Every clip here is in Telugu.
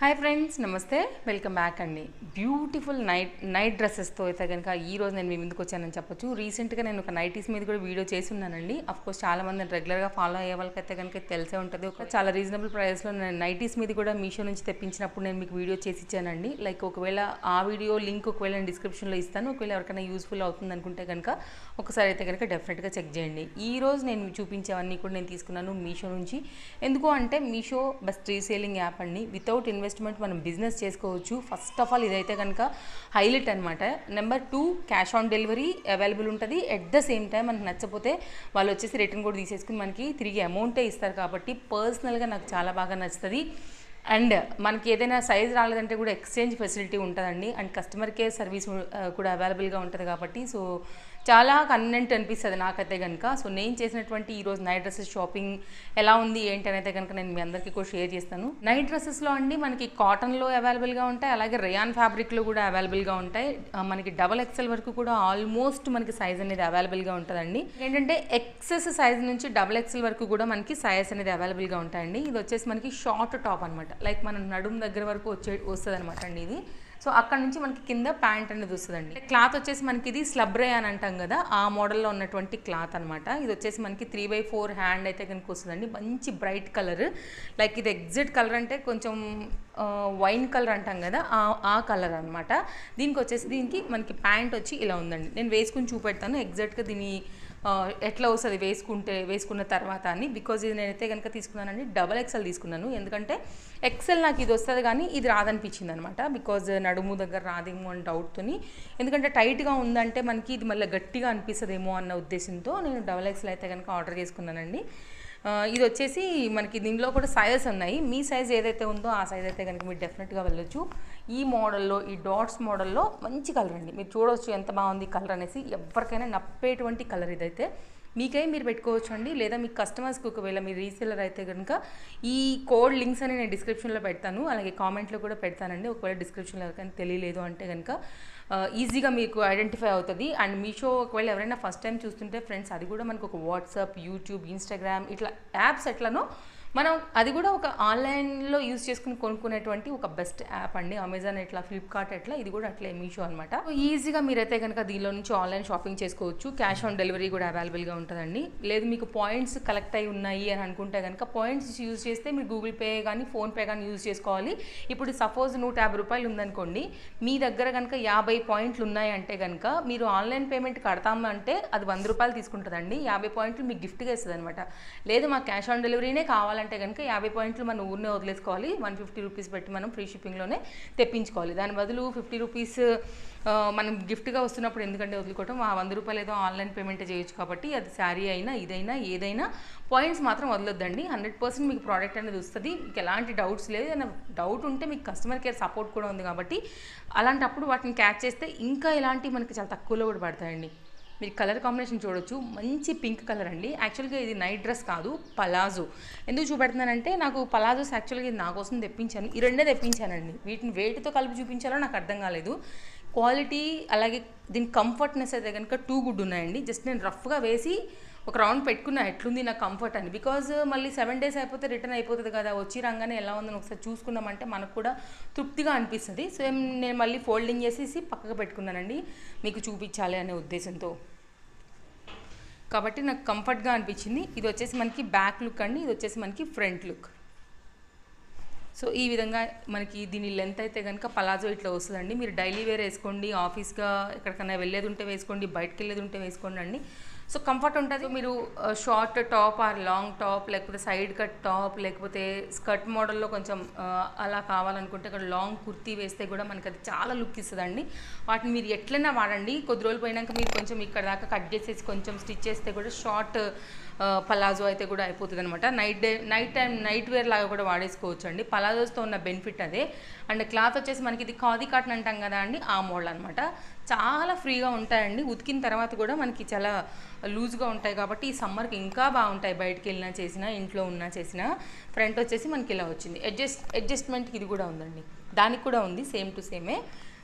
హాయ్ ఫ్రెండ్స్, నమస్తే. వెల్కమ్ బ్యాక్ అండి. బ్యూటిఫుల్ నైట్ డ్రెస్సెస్తో అయితే కనుక ఈరోజు నేను మీ ముందుకు వచ్చానని చెప్పొచ్చు. రీసెంట్గా నేను ఒక నైటీస్ మీద కూడా వీడియో చేసి ఉన్నానండి. అఫ్కోర్స్ చాలామంది రెగ్యులర్గా ఫాలో అయ్యే వాళ్ళకైతే కనుక తెలిసే ఉంటుంది. ఒక చాలా రీజనబుల్ ప్రైస్లో నేను నైటీస్ మీద కూడా మీషో నుంచి తెప్పించినప్పుడు నేను మీకు వీడియో చేసి ఇచ్చానండి. లైక్ ఒకవేళ ఆ వీడియో లింక్ ఒకవేళ నేను డిస్క్రిప్షన్లో ఇస్తాను. ఒకవేళ ఎవరికైనా యూస్ఫుల్ అవుతుంది అనుకుంటే కనుక ఒకసారి అయితే కనుక డెఫినెట్గా చెక్ చేయండి. ఈరోజు నేను చూపించేవన్నీ కూడా నేను తీసుకున్నాను మీషో నుంచి. ఎందుకు అంటే మీషో బెస్ట్ రీసేలింగ్ యాప్ అండి. వితౌట్ ఇన్వెస్ట్మెంట్ మనం బిజినెస్ చేసుకోవచ్చు. ఫస్ట్ ఆఫ్ ఆల్ ఇదైతే కనుక హైలైట్ అనమాట. Number 2, cash on delivery available ఉంటుంది. ఎట్ ద సేమ్ టైం మనకు నచ్చపోతే వాళ్ళు వచ్చేసి రిటర్న్ కూడా తీసేసుకుని మనకి తిరిగి అమౌంటే ఇస్తారు. కాబట్టి పర్సనల్గా నాకు చాలా బాగా నచ్చుతుంది. అండ్ మనకి ఏదైనా సైజ్ రాలేదంటే కూడా ఎక్స్చేంజ్ ఫెసిలిటీ ఉంటుందండి. అండ్ కస్టమర్ కేర్ సర్వీస్ కూడా అవైలబుల్గా ఉంటుంది. కాబట్టి సో చాలా కన్వీనియంట్ అనిపిస్తుంది నాకైతే కనుక. సో నేను చేసినటువంటి ఈరోజు నైట్ డ్రెస్సెస్ షాపింగ్ ఎలా ఉంది ఏంటి అనేది కనుక నేను మీ అందరికీ కూడా షేర్ చేస్తాను. నైట్ డ్రెస్సెస్లో అండి మనకి కాటన్లో అవైలబుల్గా ఉంటాయి, అలాగే రేయాన్ ఫ్యాబ్రిక్లో కూడా అవైలబుల్గా ఉంటాయి. మనకి XXL వరకు కూడా ఆల్మోస్ట్ మనకి సైజ్ అనేది అవైలబుల్గా ఉంటుందండి. ఏంటంటే ఎక్సెస్ సైజ్ నుంచి XXL వరకు కూడా మనకి సైజ్ అనేది అవైలబుల్గా ఉంటాయండి. ఇది వచ్చేసి మనకి షార్ట్ టాప్ అనమాట. లైక్ మన నడుము దగ్గర వరకు వస్తుంది అనమాట అండి ఇది. సో అక్కడ నుంచి మనకి కింద ప్యాంట్ అనేది వస్తుందండి. క్లాత్ వచ్చేసి మనకి ఇది స్లబ్ రే అని అంటాం కదా, ఆ మోడల్లో ఉన్నటువంటి క్లాత్ అనమాట. ఇది వచ్చేసి మనకి 3/4 హ్యాండ్ అయితే కనుక వస్తుందండి. మంచి బ్రైట్ కలర్. లైక్ ఇది ఎగ్జాక్ట్ కలర్ అంటే కొంచెం వైన్ కలర్ అంటాం కదా, ఆ కలర్ అనమాట. దీనికి మనకి ప్యాంట్ వచ్చి ఇలా ఉందండి. నేను వేసుకుని చూపెడతాను ఎగ్జాక్ట్గా దీని ఎట్లా వస్తుంది వేసుకున్న తర్వాత అని. బికాజ్ ఇది నేనైతే కనుక తీసుకున్నానండి XXL తీసుకున్నాను. ఎందుకంటే ఎక్సెల్ నాకు ఇది వస్తుంది కానీ ఇది రాదనిపించింది అనమాట. బికాజ్ నడుము దగ్గర రాదేమో అని డౌట్తోని, ఎందుకంటే టైట్గా ఉందంటే మనకి ఇది మళ్ళీ గట్టిగా అనిపిస్తుందేమో అన్న ఉద్దేశంతో నేను XXL అయితే కనుక ఆర్డర్ చేసుకున్నానండి. ఇది వచ్చేసి మనకి దీనిలో కూడా సైజెస్ ఉన్నాయి. మీ సైజ్ ఏదైతే ఉందో ఆ సైజ్ అయితే కనుక మీరు డెఫినెట్గా వెళ్ళొచ్చు. ఈ మోడల్లో, ఈ డాట్స్ మోడల్లో మంచి కలర్ అండి. మీరు చూడవచ్చు ఎంత బాగుంది కలర్ అనేసి. ఎవరికైనా నప్పేటువంటి కలర్ ఇదైతే. మీకై మీరు పెట్టుకోవచ్చు అండి. లేదా మీ కస్టమర్స్కి ఒకవేళ మీరు రీసేలర్ అయితే కనుక ఈ కోడ్ లింక్స్ అని నేను డిస్క్రిప్షన్లో పెడతాను, అలాగే కామెంట్లో కూడా పెడతానండి. ఒకవేళ డిస్క్రిప్షన్లో ఎవరికైనా తెలియలేదు అంటే కనుక ఈజీగా మీకు ఐడెంటిఫై అవుతుంది. అండ్ మీషో ఒకవేళ ఎవరైనా ఫస్ట్ టైం చూస్తుంటే ఫ్రెండ్స్, అది కూడా మనకు ఒక వాట్సాప్, యూట్యూబ్, ఇన్స్టాగ్రామ్ ఇట్లా యాప్స్ ఎట్లనో మనం అది కూడా ఒక ఆన్లైన్లో యూజ్ చేసుకుని కొనుక్కునేటువంటి ఒక బెస్ట్ యాప్ అండి. అమెజాన్ ఎట్లా, ఫ్లిప్కార్ట్ ఎట్లా, ఇది కూడా అట్లే మీషో అనమాట. ఈజీగా మీరైతే కనుక దీనిలో నుంచి ఆన్లైన్ షాపింగ్ చేసుకోవచ్చు. క్యాష్ ఆన్ డెలివరీ కూడా అవైలబుల్గా ఉంటుందండి. లేదు మీకు పాయింట్స్ కలెక్ట్ అయి ఉన్నాయి అని అనుకుంటే కనుక పాయింట్స్ యూజ్ చేస్తే మీరు గూగుల్ పే కానీ ఫోన్పే కానీ యూజ్ చేసుకోవాలి. ఇప్పుడు సపోజ్ 150 రూపాయలు ఉందనుకోండి, మీ దగ్గర కనుక 50 పాయింట్లు ఉన్నాయంటే కనుక మీరు ఆన్లైన్ పేమెంట్ కడతాము అంటే అది 100 రూపాయలు తీసుకుంటుందండి. 50 పాయింట్లు మీకు గిఫ్ట్గా ఇస్తుంది అనమాట. లేదు మాకు క్యాష్ ఆన్ డెలివరీనే కావాలి అంటే కనుక 50 పాయింట్లు మనం ఊరినే వదిలేసుకోవాలి. 150 రూపీస్ పెట్టి మనం ఫ్రీ షిప్పింగ్లోనే తెప్పించుకోవాలి. దాని బదులు 50 రూపీస్ మనం గిఫ్ట్గా వస్తున్నప్పుడు ఎందుకంటే వదులుకోవటం, ఆ 100 రూపాయలు ఏదో ఆన్లైన్ పేమెంట్ చేయొచ్చు. కాబట్టి అది శారీ అయినా ఇదైనా ఏదైనా పాయింట్స్ మాత్రం వదలొద్దండి. 100% మీకు ప్రోడక్ట్ అనేది వస్తుంది. మీకు ఎలాంటి డౌట్స్ లేదు. ఏదైనా డౌట్ ఉంటే మీకు కస్టమర్ కేర్ సపోర్ట్ కూడా ఉంది. కాబట్టి అలాంటప్పుడు వాటిని క్యాచ్ చేస్తే ఇంకా ఇలాంటివి మనకి చాలా తక్కువలో కూడా పడతాయండి. మీరు కలర్ కాంబినేషన్ చూడొచ్చు, మంచి పింక్ కలర్ అండి. యాక్చువల్గా ఇది నైట్ డ్రెస్ కాదు, పలాజో. ఎందుకు చూపెడుతున్నానంటే నాకు పలాజోస్ యాక్చువల్గా ఇది నా కోసం తెప్పించాను. ఈ రెండే తెప్పించానండి. వీటిని వేటితో కలిపి చూపించాలో నాకు అర్థం కాలేదు. క్వాలిటీ అలాగే దీని కంఫర్ట్నెస్ అయితే కనుక 2 గుడ్ ఉన్నాయండి. జస్ట్ నేను రఫ్గా వేసి ఒక రౌండ్ పెట్టుకున్నా ఎట్లుంది నా కంఫర్ట్ అని. బికాజ్ మళ్ళీ 7 డేస్ అయిపోతే రిటర్న్ అయిపోతుంది కదా, వచ్చి రంగానే ఎలా ఉందని ఒకసారి చూసుకున్నామంటే మనకు కూడా తృప్తిగా అనిపిస్తుంది. సో నేను మళ్ళీ ఫోల్డింగ్ చేసేసి పక్కకు పెట్టుకున్నానండి మీకు చూపించాలి అనే ఉద్దేశంతో. కాబట్టి నాకు కంఫర్ట్గా అనిపించింది. ఇది వచ్చేసి మనకి బ్యాక్ లుక్ అండి, ఇది వచ్చేసి మనకి ఫ్రంట్ లుక్. సో ఈ విధంగా మనకి దీని లెంత్ అయితే కనుక పలాజో ఇట్లా వస్తుందండి. మీరు డైలీ వేర్ వేసుకోండి, ఆఫీస్గా ఎక్కడికైనా వెళ్ళేది ఉంటే వేసుకోండి, బయటకు వెళ్ళేది ఉంటే వేసుకోండి అండి. సో కంఫర్ట్ ఉంటుంది. మీరు short top or long top, లేకపోతే సైడ్ కట్ టాప్, లేకపోతే స్కర్ట్ మోడల్లో కొంచెం అలా కావాలనుకుంటే ఇక్కడ లాంగ్ కుర్తీ వేస్తే కూడా మనకి అది చాలా లుక్ ఇస్తుందండి. వాటిని మీరు ఎట్లైనా వాడండి. కొద్ది రోజులు పోయినాక మీరు కొంచెం ఇక్కడ దాకా కట్ చేసేసి కొంచెం స్టిచ్ చేస్తే కూడా షార్ట్ పలాజో అయితే కూడా అయిపోతుంది అనమాట. నైట్ వేర్ లాగా కూడా వాడేసుకోవచ్చు అండి. పలాజోస్తో ఉన్న బెనిఫిట్ అదే. అండ్ క్లాత్ వచ్చేసి మనకి ఇది ఖాదీ కాటన్ అంటాం కదా అండి, ఆ మోడల్ అనమాట. చాలా ఫ్రీగా ఉంటాయండి. ఉతికిన తర్వాత కూడా మనకి చాలా లూజ్గా ఉంటాయి. కాబట్టి ఈ సమ్మర్కి ఇంకా బాగుంటాయి. బయటకు వెళ్ళినా చేసినా, ఇంట్లో ఉన్నా చేసినా. ఫ్రంట్ వచ్చేసి మనకి ఇలా వచ్చింది. అడ్జస్ట్మెంట్కి ఇది కూడా ఉందండి, దానికి కూడా ఉంది, సేమ్ టు సేమే.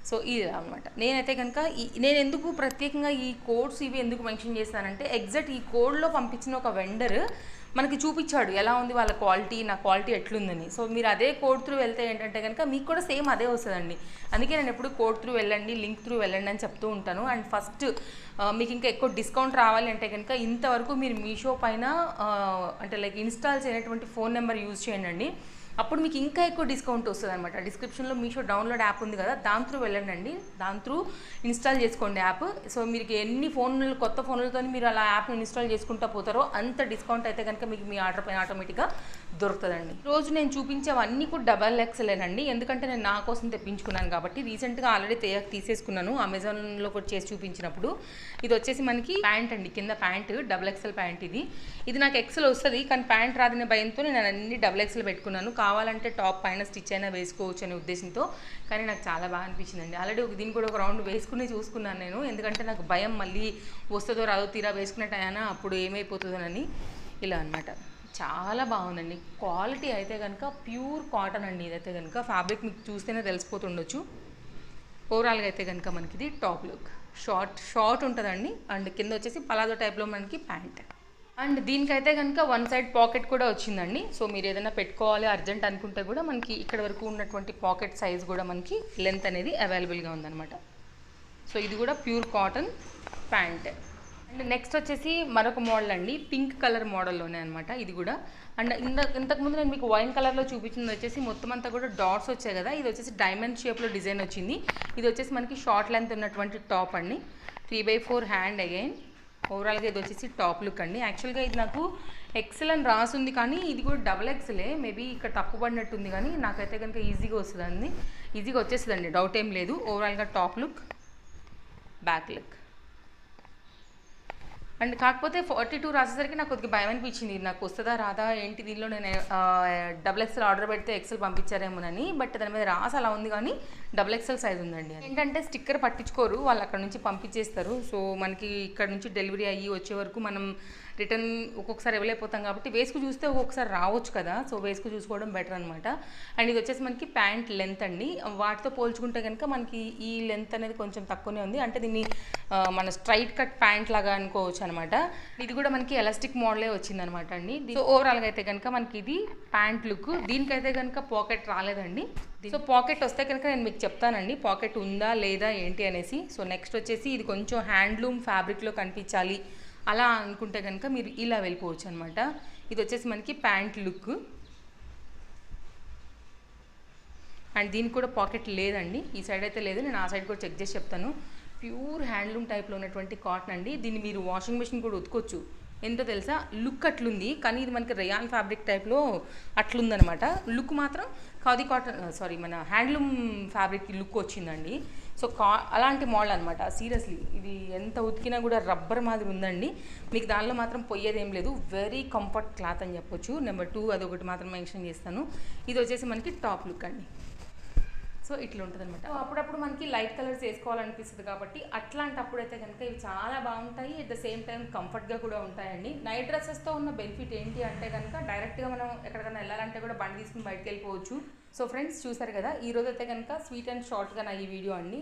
సో ఇది అనమాట. నేనైతే కనుక నేను ఎందుకు ప్రత్యేకంగా ఈ కోడ్స్ ఇవి ఎందుకు మెన్షన్ చేస్తానంటే ఎగ్జాక్ట్ ఈ కోడ్లో పంపించిన ఒక వెండర్ మనకి చూపించాడు ఎలా ఉంది వాళ్ళ క్వాలిటీ, నా క్వాలిటీ ఎట్లుందని. సో మీరు అదే కోడ్ త్రూ వెళ్తే ఏంటంటే కనుక మీకు కూడా సేమ్ అదే వస్తుందండి. అందుకే నేను ఎప్పుడు కోడ్ త్రూ వెళ్ళండి, లింక్ త్రూ వెళ్ళండి అని చెప్తూ ఉంటాను. అండ్ ఫస్ట్ మీకు ఇంకా ఎక్కువ డిస్కౌంట్ రావాలి అంటే కనుక ఇంతవరకు మీరు మీషో పైన అంటే లైక్ ఇన్స్టాల్ చేయనటువంటి ఫోన్ నెంబర్ యూజ్ చేయండి. అప్పుడు మీకు ఇంకా ఎక్కువ డిస్కౌంట్ వస్తుంది అనమాట. డిస్క్రిప్షన్లో మీషో డౌన్లోడ్ యాప్ ఉంది కదా, దాని త్రూ వెళ్ళండి, దాని త్రూ ఇన్స్టాల్ చేసుకోండి యాప్. సో మీకు ఎన్ని ఫోన్లు కొత్త ఫోన్లతో మీరు అలా యాప్ని ఇన్స్టాల్ చేసుకుంటూ పోతారో అంత డిస్కౌంట్ అయితే కనుక మీకు మీ ఆర్డర్ పైన ఆటోమేటిక్గా దొరుకుతుందండి. రోజు నేను చూపించేవన్నీ కూడా XXL ఎందుకంటే నేను నా కోసం తెప్పించుకున్నాను కాబట్టి. రీసెంట్గా ఆల్రెడీ తీసేసుకున్నాను అమెజాన్లో కూడా చేసి చూపించినప్పుడు. ఇది వచ్చేసి మనకి ప్యాంట్ అండి, కింద ప్యాంట్ XXL ప్యాంట్. ఇది నాకు ఎక్సెల్ వస్తుంది కానీ ప్యాంట్ రాదనే భయంతో నేను అన్ని XXL పెట్టుకున్నాను. కావాలంటే టాప్ పైన స్టిచ్ అయినా వేసుకోవచ్చు అనే ఉద్దేశంతో. కానీ నాకు చాలా బాగా అనిపించిందండి. ఆల్రెడీ దీన్ని కూడా ఒక రౌండ్ వేసుకుని చూసుకున్నాను నేను, ఎందుకంటే నాకు భయం మళ్ళీ వస్తుందో రాదో, తీరా వేసుకున్నట్టయినా అప్పుడు ఏమైపోతుందోనని. ఇలా అనమాట. చాలా బాగుందండి. క్వాలిటీ అయితే కనుక ప్యూర్ కాటన్ అండి. ఇదైతే కనుక ఫ్యాబ్రిక్ మీకు చూస్తేనే తెలిసిపోతుండొచ్చు. ఓవరాల్గా అయితే కనుక మనకి ఇది టాప్ లుక్ షార్ట్ ఉంటుందండి. అండ్ కింద వచ్చేసి పలాజో టైప్లో మనకి ప్యాంట్. అండ్ దీనికైతే కనుక వన్ సైడ్ పాకెట్ కూడా వచ్చిందండి. సో మీరు ఏదైనా పెట్టుకోవాలి అర్జెంట్ అనుకుంటే కూడా మనకి ఇక్కడ వరకు ఉన్నటువంటి పాకెట్ సైజ్ కూడా మనకి లెంత్ అనేది అవైలబుల్గా ఉందన్నమాట. సో ఇది కూడా pure cotton pant. And next వచ్చేసి మరొక మోడల్ అండి, పింక్ కలర్ మోడల్లోనే అనమాట ఇది కూడా. అండ్ ఇంతకుముందు నేను మీకు వైన్ కలర్లో చూపించింది వచ్చేసి మొత్తం అంతా కూడా డాట్స్ వచ్చాయి కదా, ఇది వచ్చేసి డైమండ్ షేప్లో డిజైన్ వచ్చింది. ఇది వచ్చేసి మనకి షార్ట్ లెంత్ ఉన్నటువంటి టాప్ అండి, 3/4 హ్యాండ్ అగైన్. ఓవరాల్గా ఇది వచ్చేసి టాప్ లుక్ అండి. యాక్చువల్గా ఇది నాకు ఎక్సెల్ అని రాసుంది కానీ ఇది కూడా XXL. మేబీ ఇక్కడ తక్కువ పడినట్టుంది కానీ నాకైతే కనుక ఈజీగా వస్తుందండి, ఈజీగా వచ్చేస్తుందండి, డౌట్ ఏం లేదు. ఓవరాల్గా top look, back look. And కాకపోతే 42 రాసేసరికి నాకు కొద్దిగా భయం అనిపించింది, నాకు వస్తుందా రాదా ఏంటి, దీనిలో నేను XXL ఆర్డర్ పెడితే ఎక్సెల్ పంపించారేమోనని. బట్ దాని మీద రాసి అలా ఉంది కానీ XXL సైజ్ ఉందండి. ఏంటంటే స్టిక్కర్ పట్టించుకోరు వాళ్ళు, అక్కడ నుంచి పంపించేస్తారు. సో మనకి ఇక్కడ నుంచి డెలివరీ అయ్యి వచ్చే వరకు మనం రిటర్న్ ఒక్కొక్కసారి ఇవ్వలేకపోతాం కాబట్టి వేసుకు చూస్తే ఒక్కొక్కసారి రావచ్చు కదా, సో వేసుకు చూసుకోవడం బెటర్ అనమాట. అండ్ ఇది వచ్చేసి మనకి ప్యాంట్ లెంత్ అండి, వాటితో పోల్చుకుంటే కనుక మనకి ఈ లెంత్ అనేది కొంచెం తక్కువనే ఉంది. అంటే దీన్ని మన స్ట్రైట్ కట్ ప్యాంట్ లాగా అనుకోవచ్చు అనమాట. ఇది కూడా మనకి ఎలాస్టిక్ మోడలే వచ్చిందనమాట అండి. సో ఓవరాల్గా అయితే కనుక మనకి ఇది ప్యాంట్ లుక్. దీనికైతే కనుక పాకెట్ రాలేదండి. సో పాకెట్ వస్తే కనుక నేను మీకు చెప్తానండి పాకెట్ ఉందా లేదా ఏంటి అనేసి. సో నెక్స్ట్ వచ్చేసి ఇది కొంచెం హ్యాండ్లూమ్ ఫ్యాబ్రిక్లో కనిపించాలి అలా అనుకుంటే కనుక మీరు ఇలా వెళ్ళిపోవచ్చు అనమాట. ఇది వచ్చేసి మనకి ప్యాంట్ లుక్. అండ్ దీనికి కూడా పాకెట్ లేదండి, ఈ సైడ్ అయితే లేదు, నేను ఆ సైడ్ కూడా చెక్ చేసి చెప్తాను. ప్యూర్ హ్యాండ్లూమ్ టైప్లో ఉన్నటువంటి కాటన్ అండి. దీన్ని మీరు వాషింగ్ మెషిన్ కూడా ఉతుకోవచ్చు. ఎంతో తెలుసా, లుక్ అట్లుంది కానీ ఇది మనకి రేయాన్ ఫ్యాబ్రిక్ టైప్లో అట్లుందనమాట. లుక్ మాత్రం ఖాదీ కాటన్ మన హ్యాండ్లూమ్ ఫ్యాబ్రిక్ లుక్ వచ్చిందండి. సో అలాంటి మోడల్ అనమాట. సీరియస్లీ ఇది ఎంత ఉతికినా కూడా రబ్బర్ మాదిరి ఉందండి. మీకు దానిలో మాత్రం పోయేది ఏం లేదు, వెరీ కంఫర్ట్ క్లాత్ అని చెప్పొచ్చు. నెంబర్ 2 అదొకటి మాత్రం మెన్షన్ చేస్తాను. ఇది వచ్చేసి మనకి టాప్ లుక్ అండి. సో ఇట్లా ఉంటుంది అనమాట. అప్పుడప్పుడు మనకి లైట్ కలర్స్ వేసుకోవాలనిపిస్తుంది కాబట్టి అట్లాంటప్పుడు అయితే కనుక ఇవి చాలా బాగుంటాయి. అట్ ద సేమ్ టైం కంఫర్ట్గా కూడా ఉంటాయండి. నైట్ డ్రెస్సెస్తో ఉన్న బెనిఫిట్ ఏంటి అంటే కనుక డైరెక్ట్గా మనం ఎక్కడికైనా వెళ్ళాలంటే కూడా బండి తీసుకుని బయటకు వెళ్ళిపోవచ్చు. సో ఫ్రెండ్స్ చూసారు కదా, ఈ రోజు అయితే కనుక స్వీట్ అండ్ షార్ట్గా నా ఈ వీడియో అండి.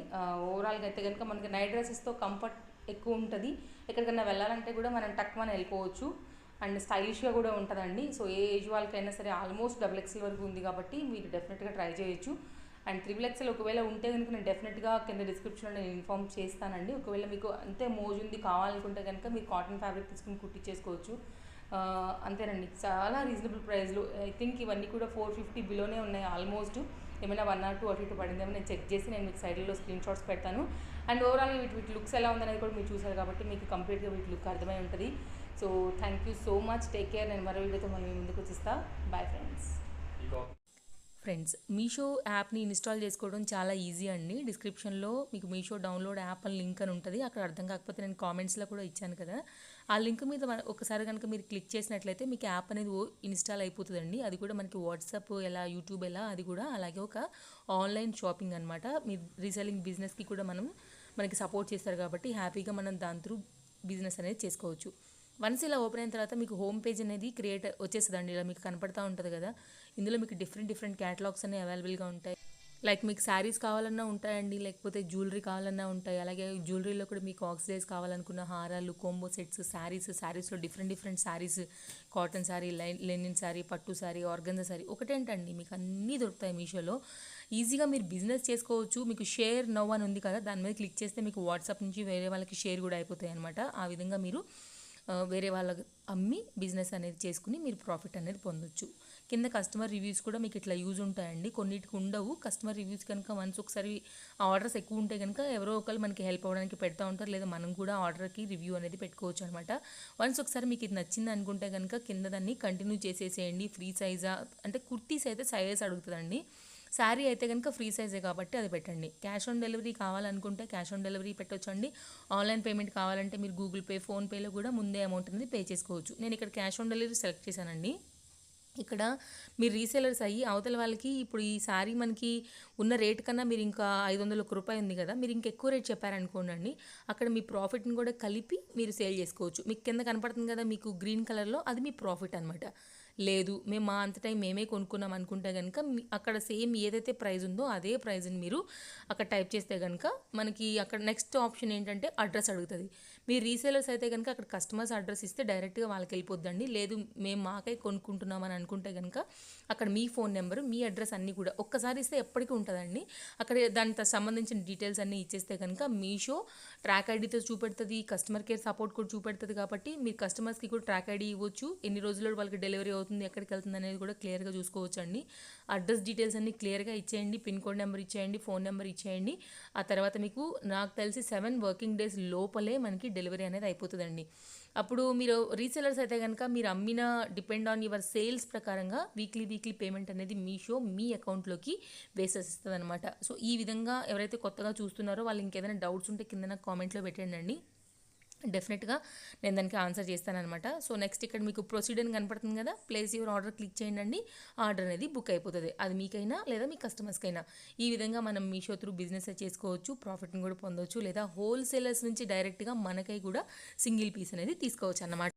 ఓవరాల్గా అయితే కనుక మనకి నైట్ డ్రెస్సెస్తో కంఫర్ట్ ఎక్కువ ఉంటుంది, ఎక్కడికైనా వెళ్ళాలంటే కూడా మనం టక్ మనం వెళ్ళిపోవచ్చు. అండ్ స్టైలిష్గా కూడా ఉంటుందండి. సో ఏ ఏజ్ వాళ్ళకైనా సరే ఆల్మోస్ట్ XXL వరకు ఉంది కాబట్టి మీరు డెఫినెట్గా ట్రై చేయొచ్చు. అండ్ XXL ఒకవేళ ఉంటే కనుక నేను డెఫినెట్గా కింద డిస్క్రిప్షన్లో నేను ఇన్ఫార్మ్ చేస్తానండి. ఒకవేళ మీకు అంతే మోజు ఉంది కావాలనుకుంటే కనుక మీరు కాటన్ ఫ్యాబ్రిక్ తీసుకుని కుట్టించేసుకోవచ్చు. అంతేనండి, చాలా రీజనబుల్ ప్రైస్లో. ఐ థింక్ ఇవన్నీ కూడా 450 బిలోనే ఉన్నాయి ఆల్మోస్ట్. ఏమైనా 1 or 2 అటు ఇటు పడిందేమో నేను చెక్ చేసి నేను మీకు సైడ్లో స్క్రీన్ షాట్స్ పెడతాను. అండ్ ఓవరాల్గా వీటి లుక్స్ ఎలా ఉందనేది కూడా మీరు చూసారు కాబట్టి మీకు కంప్లీట్గా వీటి లుక్ అర్థమై ఉంటుంది. So thank you so much, take care. నేను మరో వీడియోతో మళ్ళీ ముందుకు వచ్చేస్తా. Bye friends. మీషో యాప్ని ఇన్స్టాల్ చేసుకోవడం చాలా ఈజీ అండి. డిస్క్రిప్షన్లో మీకు మీషో డౌన్లోడ్ యాప్ అని లింక్ అని ఉంటుంది. అక్కడ అర్థం కాకపోతే నేను కామెంట్స్లో కూడా ఇచ్చాను కదా, ఆ లింక్ మీద ఒకసారి కనుక మీరు క్లిక్ చేసినట్లయితే మీకు యాప్ అనేది ఇన్స్టాల్ అయిపోతుందండి. అది కూడా మనకి వాట్సాప్ ఎలా, యూట్యూబ్ ఎలా, అది కూడా అలాగే ఒక ఆన్లైన్ షాపింగ్ అనమాట. మీ రీసెల్లింగ్ బిజినెస్కి కూడా మనకి సపోర్ట్ చేస్తారు కాబట్టి హ్యాపీగా మనం దాని త్రూ బిజినెస్ అనేది చేసుకోవచ్చు. వన్స్ ఇలా ఓపెన్ అయిన తర్వాత మీకు హోమ్ పేజ్ అనేది వచ్చేస్తుందండి. ఇలా మీకు కనపడతా ఉంటుంది కదా, ఇందులో మీకు డిఫరెంట్ క్యాటలాగ్స్ అనేవి అవైలబుల్గా ఉంటాయి. లైక్ మీకు శారీస్ కావాలన్నా ఉంటాయండి, లేకపోతే జ్యువెలరీ కావాలన్నా ఉంటాయి. అలాగే జ్యువెలరీలో కూడా మీకు ఆక్సిడైజ్ కావాలనుకున్న హారాలు, కోంబో సెట్స్, శారీస్లో different different saris, cotton sari, linen sari, పట్టు శారీ, ఆర్గంజా శారీ, ఒకటేంటండి మీకు అన్నీ దొరుకుతాయి మీషోలో. ఈజీగా మీరు బిజినెస్ చేసుకోవచ్చు. మీకు షేర్ నౌ అని ఉంది కదా, దాని మీద క్లిక్ చేస్తే మీకు వాట్సాప్ నుంచి వేరే వాళ్ళకి షేర్ కూడా అయిపోతాయి అనమాట. ఆ విధంగా మీరు వేరే వాళ్ళకి అమ్మి బిజినెస్ అనేది చేసుకుని మీరు ప్రాఫిట్ అనేది పొందొచ్చు. కింద కస్టమర్ రివ్యూస్ కూడా మీకు ఇట్లా యూజ్ ఉంటాయండి. కొన్నిటికి ఉండవు. కస్టమర్ రివ్యూస్ కనుక వన్స్ ఒకసారి ఆర్డర్స్ ఎక్కువ ఉంటే కనుక ఎవరో ఒకరు మనకి హెల్ప్ అవ్వడానికి పెడతా ఉంటారు, లేదా మనం కూడా ఆర్డర్కి రివ్యూ అనేది పెట్టుకోవచ్చు అనమాట. వన్స్ ఒకసారి మీకు ఇది నచ్చింది అనుకుంటే కనుక కింద దాన్ని కంటిన్యూ చేసేసేయండి. ఫ్రీ సైజా అంటే కుర్తీస్ అయితే సైజెస్ అడుగుతుందండి, శారీ అయితే కనుక ఫ్రీ సైజే కాబట్టి అది పెట్టండి. క్యాష్ ఆన్ డెలివరీ కావాలనుకుంటే క్యాష్ ఆన్ డెలివరీ పెట్టొచ్చండి. ఆన్లైన్ పేమెంట్ కావాలంటే మీరు గూగుల్ పే, ఫోన్పేలో కూడా ముందే అమౌంట్ అనేది పే చేసుకోవచ్చు. నేను ఇక్కడ క్యాష్ ఆన్ డెలివరీ సెలెక్ట్ చేశానండి. ఇక్కడ మీరు రీసేలర్స్ అయ్యి అవతల వాళ్ళకి ఇప్పుడు ఈ శారీ మనకి ఉన్న రేట్ కన్నా మీరు ఇంకా 500 రూపాయలు ఉంది కదా, మీరు ఇంకా ఎక్కువ రేట్ చెప్పారనుకోండి, అక్కడ మీ ప్రాఫిట్ని కూడా కలిపి మీరు సేల్ చేసుకోవచ్చు. మీకు కింద కనపడుతుంది కదా మీకు గ్రీన్ కలర్లో, అది మీ ప్రాఫిట్ అనమాట. లేదు మేము మా అంతటా మేమే కొనుక్కున్నాం అనుకుంటే కనుక అక్కడ సేమ్ ఏదైతే ప్రైస్ ఉందో అదే ప్రైస్ని మీరు అక్కడ టైప్ చేస్తే కనుక మనకి అక్కడ నెక్స్ట్ ఆప్షన్ ఏంటంటే అడ్రస్ అడుగుతుంది. మీరు రీసేలర్స్ అయితే కనుక అక్కడ కస్టమర్స్ అడ్రస్ ఇస్తే డైరెక్ట్గా వాళ్ళకి వెళ్ళిపోద్దండి. లేదు మేము మాకై కొనుక్కుంటున్నామని అనుకుంటే కనుక అక్కడ మీ ఫోన్ నెంబరు, మీ అడ్రస్ అన్నీ కూడా ఒక్కసారి ఇస్తే ఎప్పటికీ ఉంటుందండి. అక్కడ దానికి సంబంధించిన డీటెయిల్స్ అన్నీ ఇచ్చేస్తే కనుక మీషో ట్రాక్ ఐడితో చూపెడుతుంది, కస్టమర్ కేర్ సపోర్ట్ కూడా చూపెడుతుంది. కాబట్టి మీరు కస్టమర్స్కి కూడా ట్రాక్ ఐడి ఇవ్వచ్చు, ఎన్ని రోజుల్లో వాళ్ళకి డెలివరీ అవుతుంది, ఎక్కడికి వెళ్తుంది అనేది కూడా క్లియర్గా చూసుకోవచ్చు అండి. అడ్రస్ డీటెయిల్స్ అన్నీ క్లియర్గా ఇచ్చేయండి, పిన్ కోడ్ నెంబర్ ఇచ్చేయండి, ఫోన్ నెంబర్ ఇచ్చేయండి. ఆ తర్వాత మీకు నాకు తెలిసి 7 వర్కింగ్ డేస్ లోపలే మనకి డెలివరీ అనేది అయిపోతుందండి. అప్పుడు మీరు రీసెలర్స్ అయితే కనుక మీరు అమ్మిన డిపెండ్ ఆన్ యువర్ సేల్స్ ప్రకారంగా వీక్లీ పేమెంట్ అనేది మీషో మీ అకౌంట్లోకి వేసేస్తుంది అనమాట. సో ఈ విధంగా ఎవరైతే కొత్తగా చూస్తున్నారో వాళ్ళు ఇంకేదైనా డౌట్స్ ఉంటే కింద నాకు కామెంట్లో పెట్టండి, డెఫినెట్గా నేను దానికి ఆన్సర్ చేస్తానమాట. సో నెక్స్ట్ ఇక్కడ మీకు ప్రొసీడ్ అని కనపడుతుంది కదా, ప్లేస్ యువర్ ఆర్డర్ క్లిక్ చేయండి. ఆర్డర్ అనేది బుక్ అయిపోతుంది, అది మీకైనా లేదా మీ కస్టమర్స్కైనా. ఈ విధంగా మనం మీషో త్రూ బిజినెస్ చేసుకోవచ్చు, ప్రాఫిట్ని కూడా పొందవచ్చు, లేదా హోల్సేలర్స్ నుంచి డైరెక్ట్గా మనకై కూడా సింగిల్ పీస్ అనేది తీసుకోవచ్చు అన్నమాట.